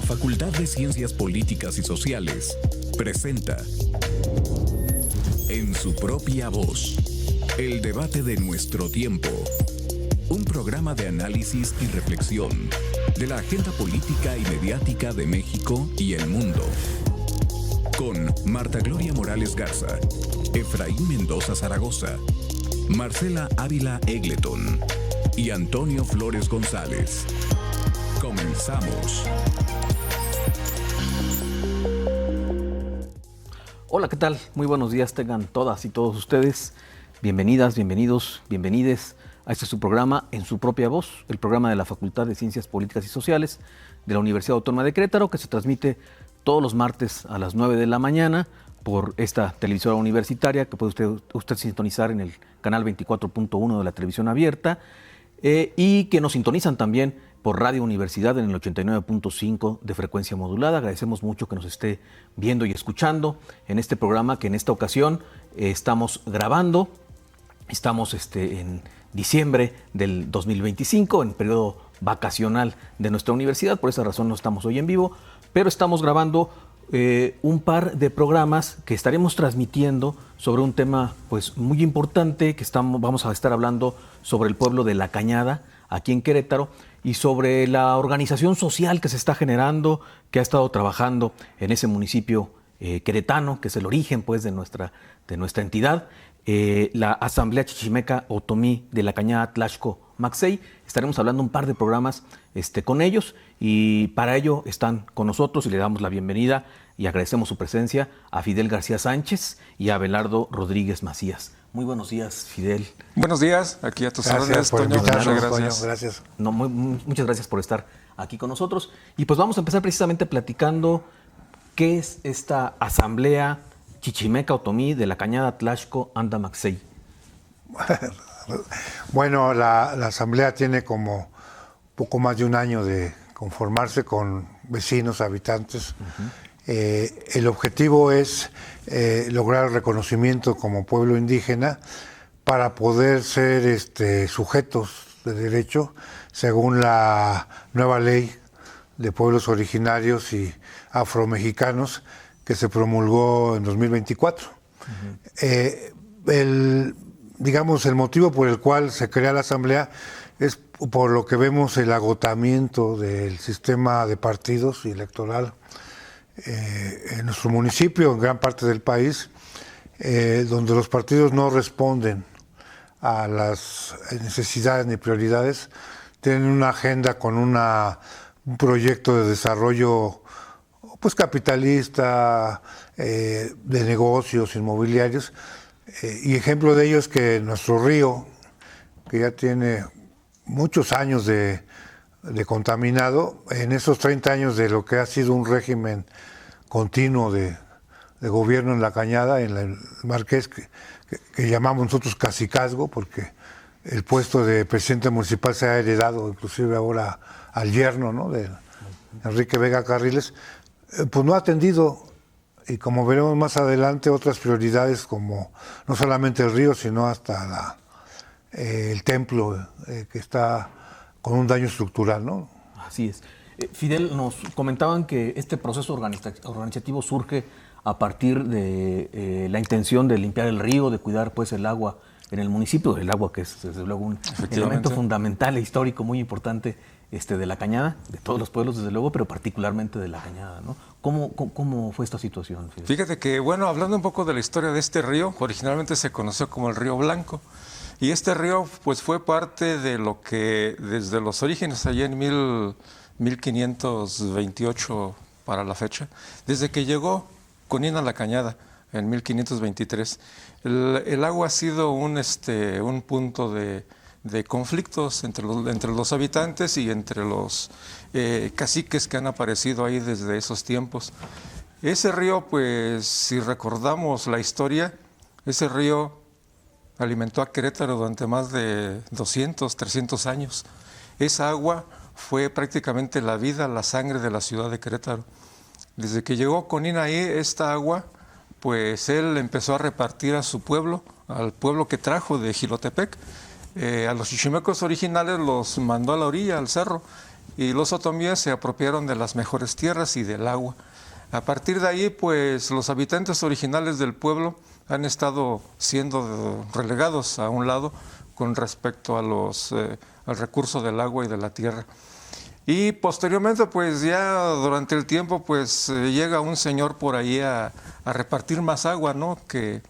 Facultad de Ciencias Políticas y Sociales presenta En su propia voz, el debate de nuestro tiempo. Un programa de análisis y reflexión de la agenda política y mediática de México y el mundo. Con Marta Gloria Morales Garza, Efraín Mendoza Zaragoza, Marcela Ávila Egleton y Antonio Flores González. Comenzamos. Hola, ¿qué tal? Muy buenos días tengan todas y todos ustedes. Bienvenidas, bienvenidos, bienvenides a este su programa En su propia voz, el programa de la Facultad de Ciencias Políticas y Sociales de la Universidad Autónoma de Querétaro, que se transmite todos los martes a las 9 de la mañana por esta televisora universitaria que puede usted sintonizar en el canal 24.1 de la televisión abierta y que nos sintonizan también por Radio Universidad en el 89.5 de frecuencia modulada. Agradecemos mucho que nos esté viendo y escuchando en este programa que en esta ocasión estamos grabando. Estamos en diciembre del 2025, en periodo vacacional de nuestra universidad. Por esa razón no estamos hoy en vivo, pero estamos grabando un par de programas que estaremos transmitiendo sobre un tema pues muy importante que vamos a estar hablando sobre el pueblo de La Cañada, aquí en Querétaro, y sobre la organización social que se está generando, que ha estado trabajando en ese municipio queretano, que es el origen pues de nuestra entidad, la Asamblea Chichimeca Otomí de La Cañada Tlaxco Maxey. Estaremos hablando un par de programas con ellos y para ello están con nosotros y le damos la bienvenida y agradecemos su presencia a Fidel García Sánchez y a Abelardo Rodríguez Macías. Muy buenos días, Fidel. Buenos días, aquí a tus órdenes, Toño. Muchas gracias. Toño, gracias. No, muchas gracias por estar aquí con nosotros. Y pues vamos a empezar precisamente platicando qué es esta Asamblea Chichimeca Otomí de La Cañada Tlaxco Anda Maxey. Bueno, la Asamblea tiene como poco más de un año de conformarse con vecinos, habitantes. El objetivo es lograr el reconocimiento como pueblo indígena para poder ser sujetos de derecho según la nueva ley de pueblos originarios y afromexicanos que se promulgó en 2024. El motivo por el cual se crea la Asamblea es por lo que vemos el agotamiento del sistema de partidos y electoral en nuestro municipio, en gran parte del país, donde los partidos no responden a las necesidades ni prioridades, tienen una agenda con un proyecto de desarrollo pues capitalista, de negocios inmobiliarios, y ejemplo de ello es que nuestro río, que ya tiene muchos años de contaminado, en esos 30 años de lo que ha sido un régimen continuo de gobierno en La Cañada, en el Marqués, que llamamos nosotros cacicazgo, porque el puesto de presidente municipal se ha heredado inclusive ahora al yerno, ¿no?, de Enrique Vega Carriles, pues no ha atendido, y como veremos más adelante, otras prioridades como no solamente el río, sino hasta el templo, que está con un daño estructural, ¿no? Así es. Fidel, nos comentaban que este proceso organizativo surge a partir de la intención de limpiar el río, de cuidar pues el agua en el municipio, el agua que es desde luego un elemento fundamental e histórico muy importante de La Cañada, de todos los pueblos desde luego, pero particularmente de La Cañada, ¿no? ¿Cómo fue esta situación, Fidel? Fíjate que, bueno, hablando un poco de la historia de este río, originalmente se conoció como el Río Blanco, y este río pues fue parte de lo que desde los orígenes allá en 1528 para la fecha, desde que llegó Conín a La Cañada en 1523, el agua ha sido un punto de conflictos entre los habitantes y entre los caciques que han aparecido ahí desde esos tiempos. Ese río, pues, si recordamos la historia, ese río alimentó a Querétaro durante más de 200, 300 años. Esa agua fue prácticamente la vida, la sangre de la ciudad de Querétaro. Desde que llegó Conín ahí, esta agua, pues él empezó a repartir a su pueblo, al pueblo que trajo de Jilotepec. A los chichimecos originales los mandó a la orilla, al cerro, y los otomíes se apropiaron de las mejores tierras y del agua. A partir de ahí, pues los habitantes originales del pueblo han estado siendo relegados a un lado con respecto a al recurso del agua y de la tierra. Y posteriormente, pues ya durante el tiempo, pues llega un señor por ahí a repartir más agua, ¿no? Que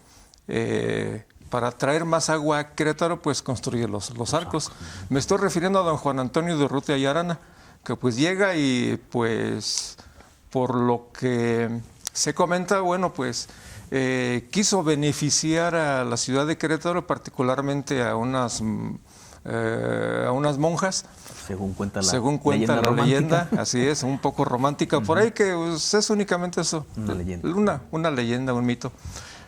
para traer más agua a Querétaro, pues construye los arcos. Me estoy refiriendo a don Juan Antonio de Urrutia y Arana, que pues llega y pues por lo que se comenta, bueno, pues quiso beneficiar a la ciudad de Querétaro, particularmente a unas monjas. Según cuenta la leyenda, así es, un poco romántica por ahí, que pues, es únicamente eso, una leyenda, un mito.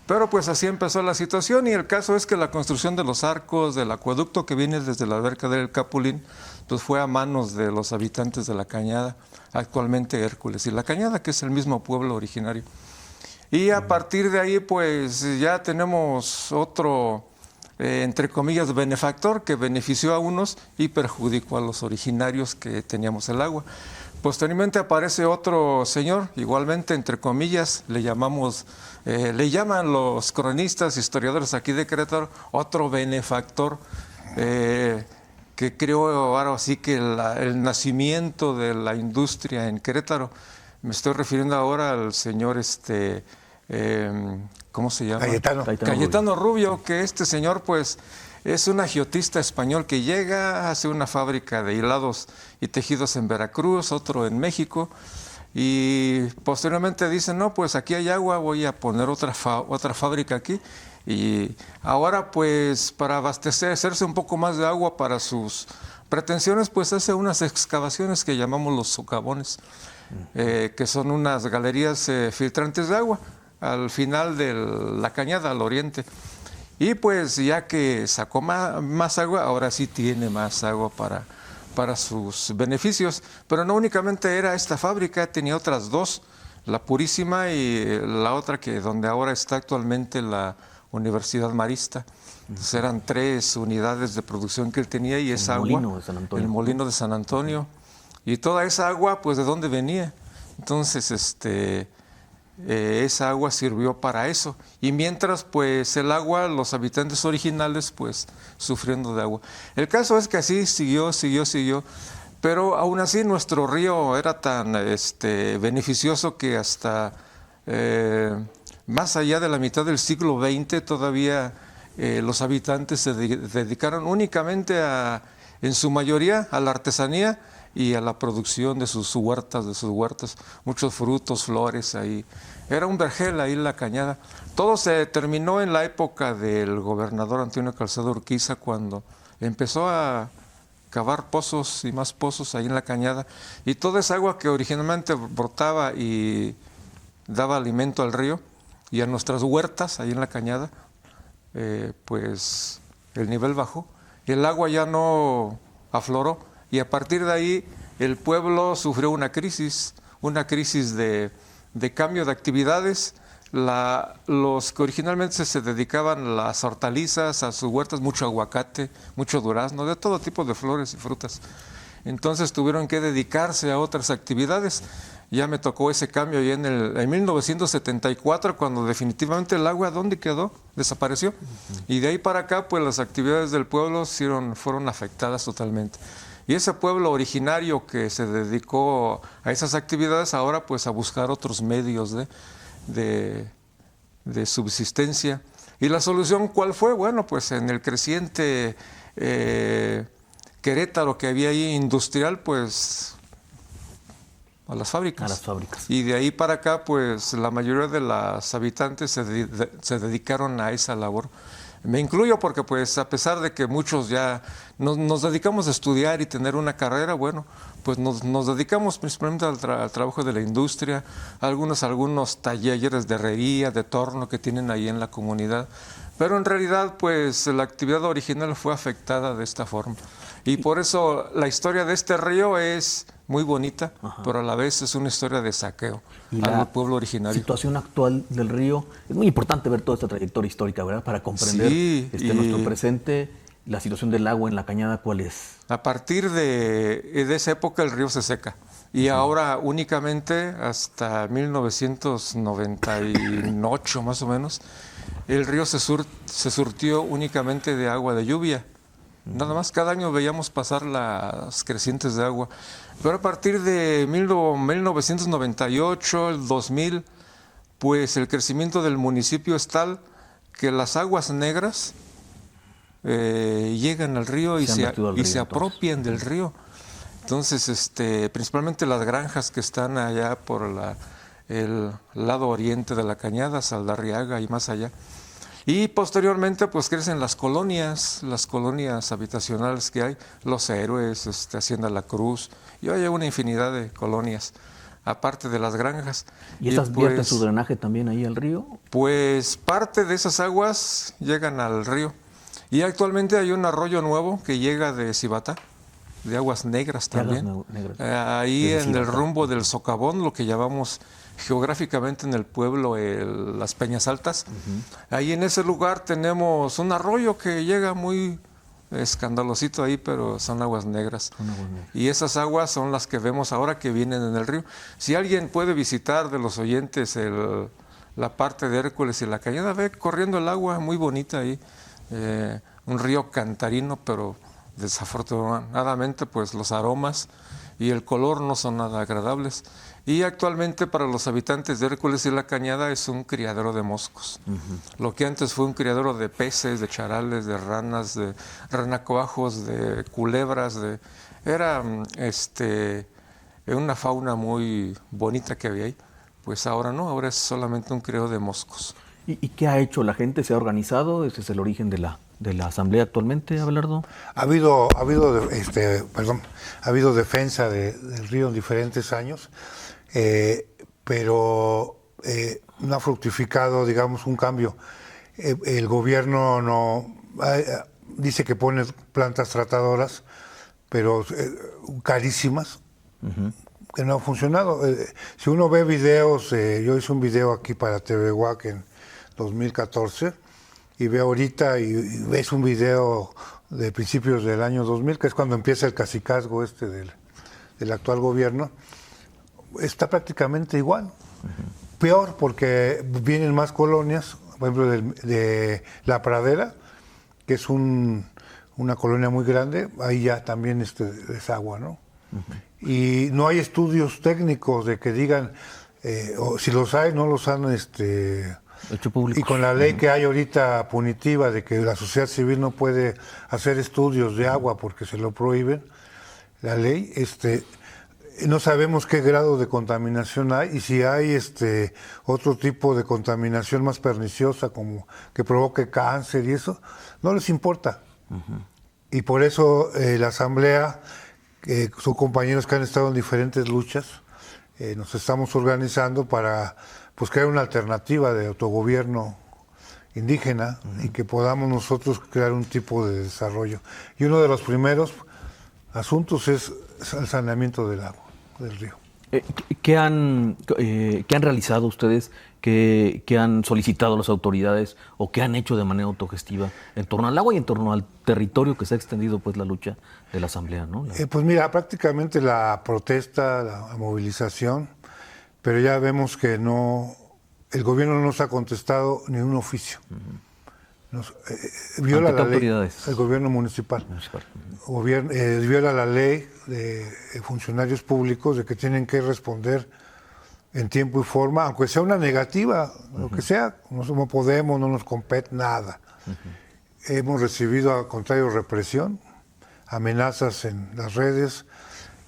Pero pues así empezó la situación, y el caso es que la construcción de los arcos, del acueducto que viene desde la alberca del Capulín, pues fue a manos de los habitantes de La Cañada, actualmente Hércules y La Cañada, que es el mismo pueblo originario. Y a partir de ahí, pues ya tenemos otro, entre comillas, benefactor, que benefició a unos y perjudicó a los originarios que teníamos el agua. Posteriormente aparece otro señor, igualmente, entre comillas, le llaman los cronistas, historiadores aquí de Querétaro, otro benefactor, que creó ahora sí que el nacimiento de la industria en Querétaro. Me estoy refiriendo ahora al señor, ¿cómo se llama? Cayetano Rubio, que este señor pues es un agiotista español que llega, hace una fábrica de hilados y tejidos en Veracruz, otro en México, y posteriormente dicen, no, pues aquí hay agua, voy a poner otra fábrica aquí, y ahora pues para hacerse un poco más de agua para sus pretensiones, pues hace unas excavaciones que llamamos los socavones, que son unas galerías filtrantes de agua al final de La Cañada, al oriente. Y pues ya que sacó más agua, ahora sí tiene más agua para sus beneficios. Pero no únicamente era esta fábrica, tenía otras dos, la Purísima y la otra que donde ahora está actualmente la Universidad Marista. Entonces eran 3 unidades de producción que él tenía, y esa agua, el molino de San Antonio. Y toda esa agua, pues ¿de dónde venía? Entonces, esa agua sirvió para eso, y mientras pues el agua, los habitantes originales pues sufriendo de agua. El caso es que así siguió, pero aún así nuestro río era tan beneficioso que hasta más allá de la mitad del siglo XX todavía los habitantes se dedicaron únicamente en su mayoría a la artesanía y a la producción de sus huertas, muchos frutos, flores ahí. Era un vergel ahí en La Cañada. Todo se terminó en la época del gobernador Antonio Calzada Urquiza, cuando empezó a cavar pozos y más pozos ahí en La Cañada, y toda esa agua que originalmente brotaba y daba alimento al río y a nuestras huertas ahí en La Cañada, pues el nivel bajó, y el agua ya no afloró. Y a partir de ahí el pueblo sufrió una crisis de cambio de actividades. Los que originalmente se dedicaban a las hortalizas, a sus huertas, mucho aguacate, mucho durazno, de todo tipo de flores y frutas. Entonces tuvieron que dedicarse a otras actividades. Ya me tocó ese cambio ya en 1974, cuando definitivamente el agua, ¿dónde quedó? Desapareció. Y de ahí para acá, pues las actividades del pueblo fueron afectadas totalmente. Y ese pueblo originario que se dedicó a esas actividades, ahora pues a buscar otros medios de subsistencia. ¿Y la solución cuál fue? Bueno, pues en el creciente Querétaro que había ahí industrial, pues a las fábricas. Y de ahí para acá, pues la mayoría de los habitantes se dedicaron a esa labor. Me incluyo porque pues a pesar de que muchos ya nos dedicamos a estudiar y tener una carrera, bueno, pues nos dedicamos principalmente al trabajo de la industria, algunos talleres de herrería, de torno que tienen ahí en la comunidad, pero en realidad pues la actividad original fue afectada de esta forma. Y por eso la historia de este río es muy bonita, pero a la vez es una historia de saqueo al pueblo originario. La situación actual del río, es muy importante ver toda esta trayectoria histórica, ¿verdad? Para comprender nuestro presente la situación del agua en la cañada, ¿cuál es? A partir de esa época el río se seca. Y ahora únicamente hasta 1998 más o menos, el río se surtió únicamente de agua de lluvia. Nada más, cada año veíamos pasar las crecientes de agua. Pero a partir de 1998, el 2000, pues el crecimiento del municipio es tal que las aguas negras llegan al río y se apropian del río. Entonces, principalmente las granjas que están allá por el lado oriente de la cañada, Saldarriaga y más allá. Y posteriormente, pues crecen las colonias habitacionales que hay, Los Héroes, Hacienda La Cruz, y hay una infinidad de colonias, aparte de las granjas. ¿Y estas vierten su drenaje también ahí al río? Pues parte de esas aguas llegan al río. Y actualmente hay un arroyo nuevo que llega de Cibatá, de aguas negras también. Ahí en el rumbo del Socavón, lo que llamamos geográficamente en el pueblo las Peñas Altas. Ahí en ese lugar tenemos un arroyo que llega muy escandalosito ahí, pero son aguas negras. Y esas aguas son las que vemos ahora que vienen en el río. Si alguien puede visitar de los oyentes la parte de Hércules y la cañada, ve corriendo el agua muy bonita ahí. Un río cantarino, pero desafortunadamente pues los aromas y el color no son nada agradables. Y actualmente para los habitantes de Hércules y la cañada es un criadero de moscos. Lo que antes fue un criadero de peces, de charales, de ranas, de renacuajos, de culebras, era una fauna muy bonita que había ahí. Pues ahora no, ahora es solamente un criadero de moscos. ¿Y qué ha hecho la gente? ¿Se ha organizado? ¿Ese es el origen de la asamblea actualmente, Abelardo? Ha habido defensa del río en diferentes años, pero no ha fructificado, digamos, un cambio. El gobierno dice que pone plantas tratadoras, pero carísimas, que no ha funcionado. Si uno ve videos, yo hice un video aquí para TV UAC en 2014, y ve ahorita y ves un video de principios del año 2000, que es cuando empieza el cacicazgo del actual gobierno, está prácticamente igual. Peor, porque vienen más colonias, por ejemplo, de La Pradera, que es una colonia muy grande, ahí ya también es agua, ¿no? Y no hay estudios técnicos de que digan, o si los hay, no los han hecho público. Y con la ley que hay ahorita punitiva de que la sociedad civil no puede hacer estudios de agua porque se lo prohíben, la ley, no sabemos qué grado de contaminación hay, y si hay otro tipo de contaminación más perniciosa, como que provoque cáncer y eso, no les importa. Y por eso la Asamblea, son compañeros que han estado en diferentes luchas, nos estamos organizando para crear una alternativa de autogobierno indígena y que podamos nosotros crear un tipo de desarrollo. Y uno de los primeros asuntos es el saneamiento del agua, del río. ¿Qué han realizado ustedes? ¿Qué han solicitado las autoridades o qué han hecho de manera autogestiva en torno al agua y en torno al territorio que se ha extendido pues la lucha de la Asamblea, ¿no? Pues mira, prácticamente la protesta, la movilización, pero ya vemos que el gobierno no nos ha contestado ni un oficio. Viola la ley, el gobierno municipal. Viola la ley de funcionarios públicos de que tienen que responder en tiempo y forma, aunque sea una negativa, lo que sea, no podemos, no nos compete nada. Hemos recibido, al contrario, represión, amenazas en las redes,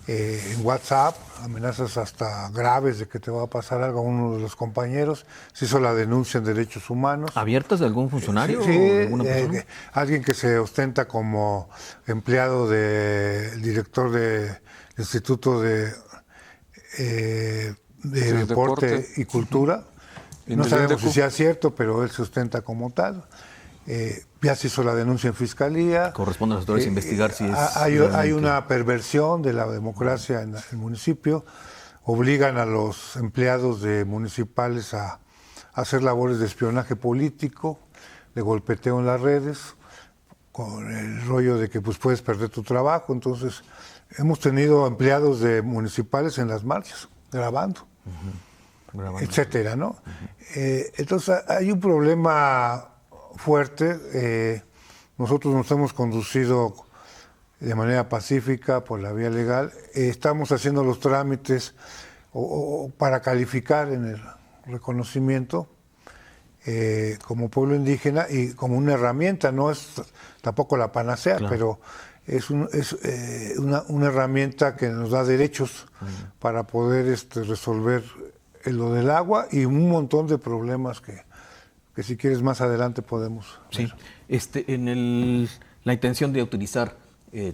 en WhatsApp, amenazas hasta graves de que te va a pasar algo a uno de los compañeros. Se hizo la denuncia en derechos humanos. ¿Abiertas de algún funcionario? Sí, o de alguna persona? Alguien que se ostenta como empleado del director del Instituto de Deporte y Cultura. No sabemos si sea cierto, pero él se ostenta como tal. Ya se hizo la denuncia en fiscalía. Corresponde a las autoridades investigar si es... Hay una perversión de la democracia en el municipio. Obligan a los empleados municipales a hacer labores de espionaje político, de golpeteo en las redes. con el rollo de que pues puedes perder tu trabajo. Entonces hemos tenido empleados municipales en las marchas, grabando, etcétera, ¿no? Entonces hay un problema fuerte. Nosotros nos hemos conducido de manera pacífica por la vía legal. Estamos haciendo los trámites para calificar en el reconocimiento como pueblo indígena y como una herramienta. No es tampoco la panacea, claro, pero es una herramienta que nos da derechos para poder resolver lo del agua y un montón de problemas que si quieres más adelante podemos ver. Sí, la intención de utilizar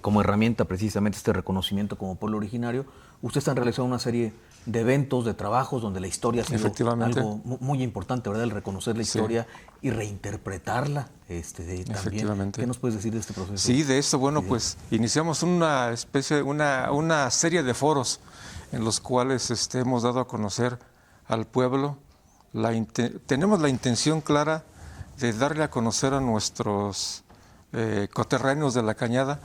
como herramienta precisamente este reconocimiento como pueblo originario, ustedes han realizado una serie de eventos, de trabajos donde la historia ha sido algo muy importante, ¿verdad? El reconocer la historia y reinterpretarla también. ¿Qué nos puedes decir de este proceso? Sí, de esto, bueno, pues iniciamos una serie de foros en los cuales hemos dado a conocer al pueblo. Tenemos la intención clara de darle a conocer a nuestros coterráneos de la Cañada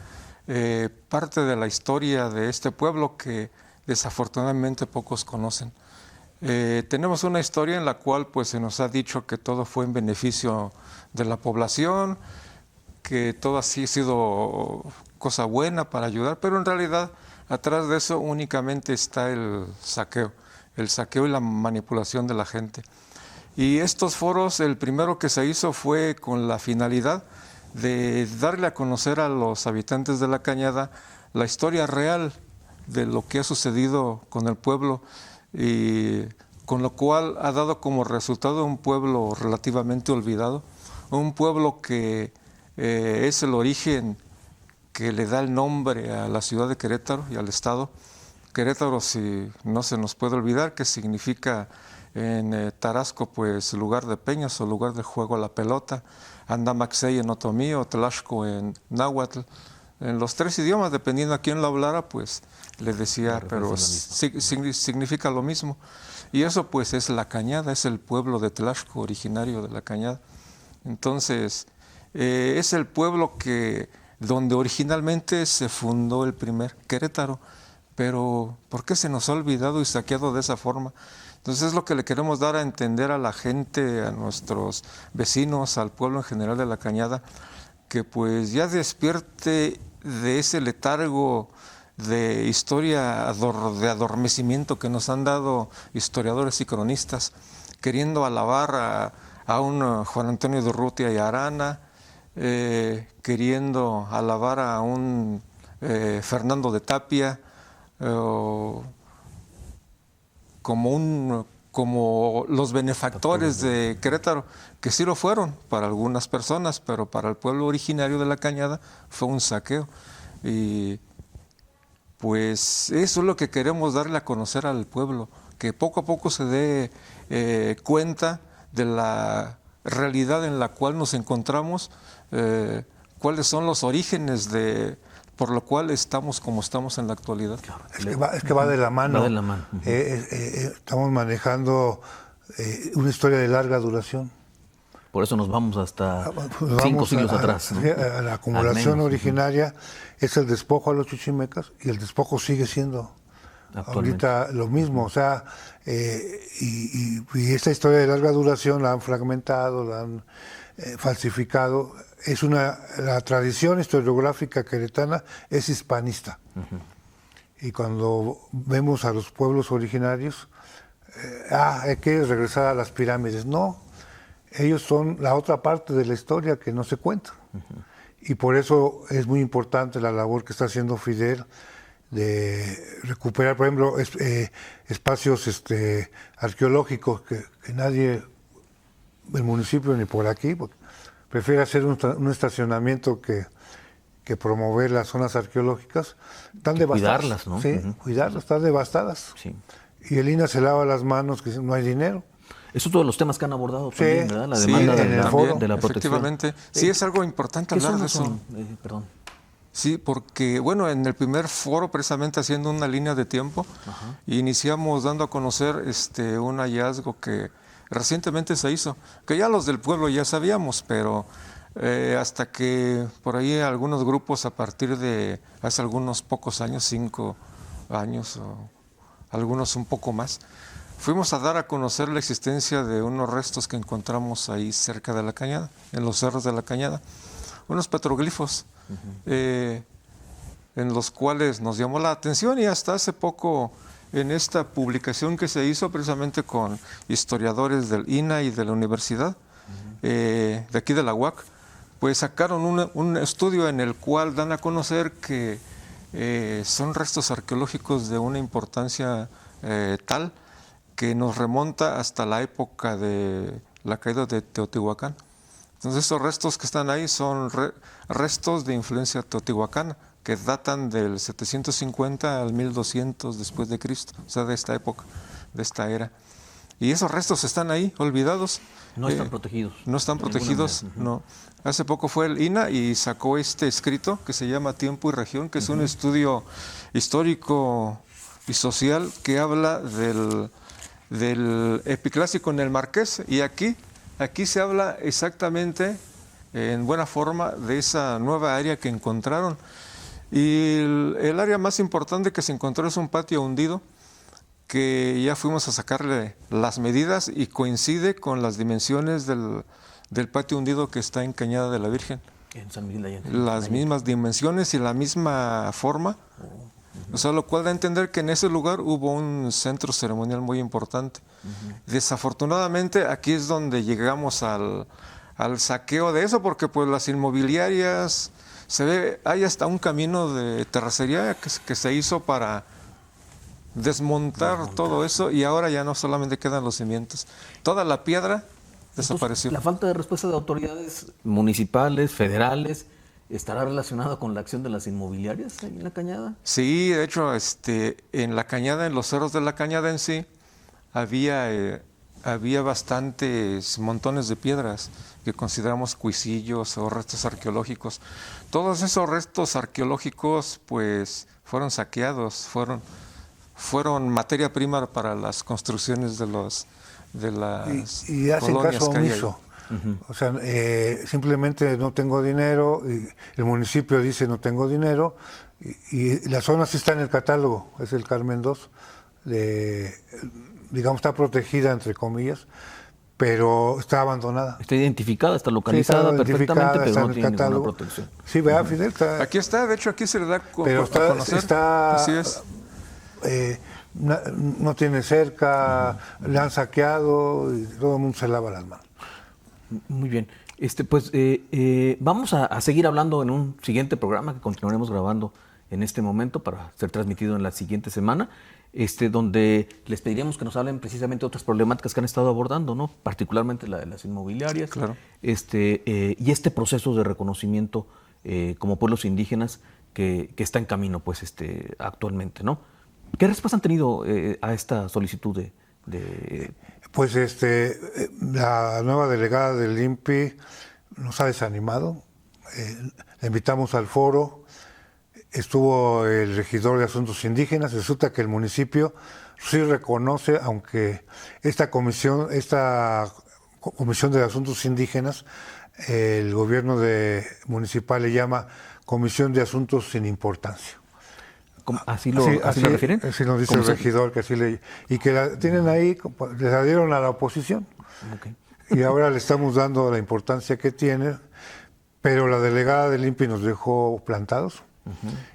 parte de la historia de este pueblo que desafortunadamente pocos conocen. Tenemos una historia en la cual pues se nos ha dicho que todo fue en beneficio de la población, que todo así ha sido cosa buena para ayudar, pero en realidad atrás de eso únicamente está el saqueo y la manipulación de la gente. Y estos foros, el primero que se hizo fue con la finalidad de darle a conocer a los habitantes de la Cañada la historia real de lo que ha sucedido con el pueblo, y con lo cual ha dado como resultado un pueblo relativamente olvidado, un pueblo que es el origen que le da el nombre a la ciudad de Querétaro y al estado. Querétaro, si no se nos puede olvidar, que significa en Tarasco pues lugar de peñas o lugar de juego a la pelota, Andamaxey en otomí o Tlaxco en náhuatl. En los tres idiomas, dependiendo a quién lo hablara, pues le decía, pero significa lo mismo. Y eso pues es la Cañada, es el pueblo de Tlaxco, originario de la Cañada. Entonces, es el pueblo donde originalmente se fundó el primer Querétaro. Pero, ¿por qué se nos ha olvidado y saqueado de esa forma? Entonces es lo que le queremos dar a entender a la gente, a nuestros vecinos, al pueblo en general de la Cañada, que pues ya despierte de ese letargo de historia, de adormecimiento que nos han dado historiadores y cronistas, queriendo alabar a un Juan Antonio de Urrutia y Arana, queriendo alabar a un Fernando de Tapia, como los benefactores de Querétaro, que sí lo fueron para algunas personas, pero para el pueblo originario de la Cañada fue un saqueo. Y pues eso es lo que queremos darle a conocer al pueblo, que poco a poco se dé cuenta de la realidad en la cual nos encontramos, cuáles son los orígenes por lo cual estamos como estamos en la actualidad. Claro. Es que va de la mano. Va de la mano. Estamos manejando una historia de larga duración. Por eso nos vamos hasta 5 siglos atrás. ¿No? La acumulación originaria es el despojo a los chichimecas, y el despojo sigue siendo ahorita lo mismo. O sea, y esta historia de larga duración la han fragmentado, la han falsificado. La tradición historiográfica queretana es hispanista. Y cuando vemos a los pueblos originarios, hay que regresar a las pirámides. No, ellos son la otra parte de la historia que no se cuenta. Y por eso es muy importante la labor que está haciendo Fidel de recuperar, por ejemplo, espacios arqueológicos que nadie, el municipio ni por aquí, prefiere hacer un estacionamiento que promover las zonas arqueológicas. Están devastadas. Cuidarlas, ¿no? Sí, cuidarlas, están devastadas. Sí. Y el INAH se lava las manos, que no hay dinero. Eso es uno de los temas que han abordado también, ¿verdad? La demanda de la protección. Efectivamente. Sí, es algo importante hablar de eso. Perdón. Sí, porque, bueno, en el primer foro, precisamente haciendo una línea de tiempo, iniciamos dando a conocer un hallazgo que recientemente se hizo, que ya los del pueblo ya sabíamos, pero hasta que por ahí algunos grupos a partir de hace algunos pocos años, 5 años o algunos un poco más, fuimos a dar a conocer la existencia de unos restos que encontramos ahí cerca de la Cañada, en los cerros de la Cañada, unos petroglifos, en los cuales nos llamó la atención, y hasta hace poco en esta publicación que se hizo precisamente con historiadores del INA y de la universidad, de aquí de la UAC, pues sacaron un estudio en el cual dan a conocer que son restos arqueológicos de una importancia tal que nos remonta hasta la época de la caída de Teotihuacán. Entonces estos restos que están ahí son restos de influencia teotihuacana, que datan del 750 al 1200 después de Cristo, o sea, de esta época, de esta era. Y esos restos están ahí, olvidados. No están protegidos. No están protegidos, no. Hace poco fue el INA y sacó este escrito que se llama Tiempo y Región, que es un estudio histórico y social que habla del epiclásico en el Marqués, y aquí se habla exactamente, en buena forma, de esa nueva área que encontraron. Y el área más importante que se encontró es un patio hundido, que ya fuimos a sacarle las medidas y coincide con las dimensiones del patio hundido que está en Cañada de la Virgen. En San Miguel de Allende. Las mismas dimensiones y la misma forma. O sea, lo cual da a entender que en ese lugar hubo un centro ceremonial muy importante. Desafortunadamente, aquí es donde llegamos al saqueo de eso, porque pues las inmobiliarias, hay hasta un camino de terracería que se hizo para desmontar todo eso, y ahora ya no solamente quedan los cimientos, toda la piedra desapareció. Entonces, la falta de respuesta de autoridades municipales, federales, ¿estará relacionada con la acción de las inmobiliarias en la Cañada? Sí, de hecho, en la Cañada, en los cerros de la Cañada en sí, había bastantes montones de piedras que consideramos cuisillos o restos arqueológicos. Todos esos restos arqueológicos pues fueron saqueados, fueron materia prima para las construcciones de las y hacen colonias caso que hay ahí. omiso. O sea, simplemente no tengo dinero, y el municipio dice no tengo dinero, y la zona sí está en el catálogo, es el Carmen II, digamos está protegida entre comillas, pero está abandonada. Está identificada, está localizada perfectamente, pero no tiene ninguna protección. Sí, ¿verdad, Fidel? Aquí está, de hecho aquí se le da a conocer. Así es. No tiene cerca, le han saqueado y todo el mundo se lava las manos. Muy bien. Pues vamos a seguir hablando en un siguiente programa que continuaremos grabando en este momento para ser transmitido en la siguiente semana, donde les pediríamos que nos hablen precisamente de otras problemáticas que han estado abordando, ¿no? Particularmente la de las inmobiliarias, claro. Y este proceso de reconocimiento como pueblos indígenas que está en camino, pues, actualmente, ¿no? ¿Qué respuesta han tenido a esta solicitud de... Pues la nueva delegada del INPI nos ha desanimado. La invitamos al foro, estuvo el regidor de Asuntos Indígenas. Resulta que el municipio sí reconoce, aunque esta comisión de Asuntos Indígenas, el gobierno municipal le llama Comisión de Asuntos sin Importancia. ¿Así lo refieren? Así nos dice el regidor, que así y que la tienen ahí, les adhieron a la oposición. Okay. Y ahora le estamos dando la importancia que tiene, pero la delegada del INPI nos dejó plantados,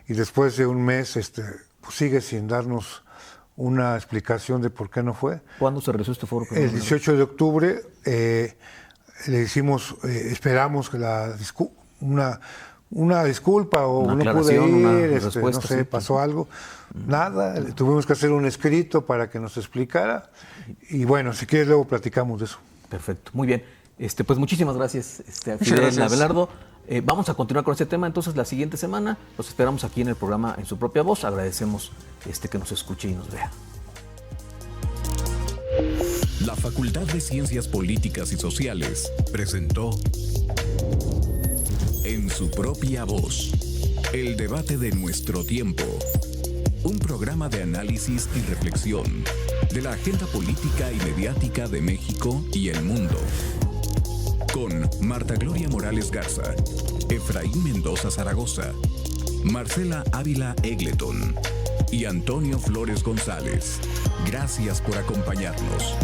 y después de un mes pues sigue sin darnos una explicación de por qué no fue. ¿Cuándo se realizó este foro? El 18 de octubre le hicimos, esperamos que una disculpa o una no pude ir, respuesta, no sé, sí, pasó algo, nada, tuvimos que hacer un escrito para que nos explicara, y bueno, si quieres luego platicamos de eso. Perfecto, muy bien. Pues muchísimas gracias, Fidel Abelardo. Vamos a continuar con este tema entonces la siguiente semana. Los esperamos aquí en el programa En Su Propia Voz. Agradecemos que nos escuche y nos vea. La Facultad de Ciencias Políticas y Sociales presentó En Su Propia Voz, el debate de nuestro tiempo. Un programa de análisis y reflexión de la agenda política y mediática de México y el mundo. con Marta Gloria Morales Garza, Efraín Mendoza Zaragoza, Marcela Ávila Egleton y Antonio Flores González. Gracias por acompañarnos.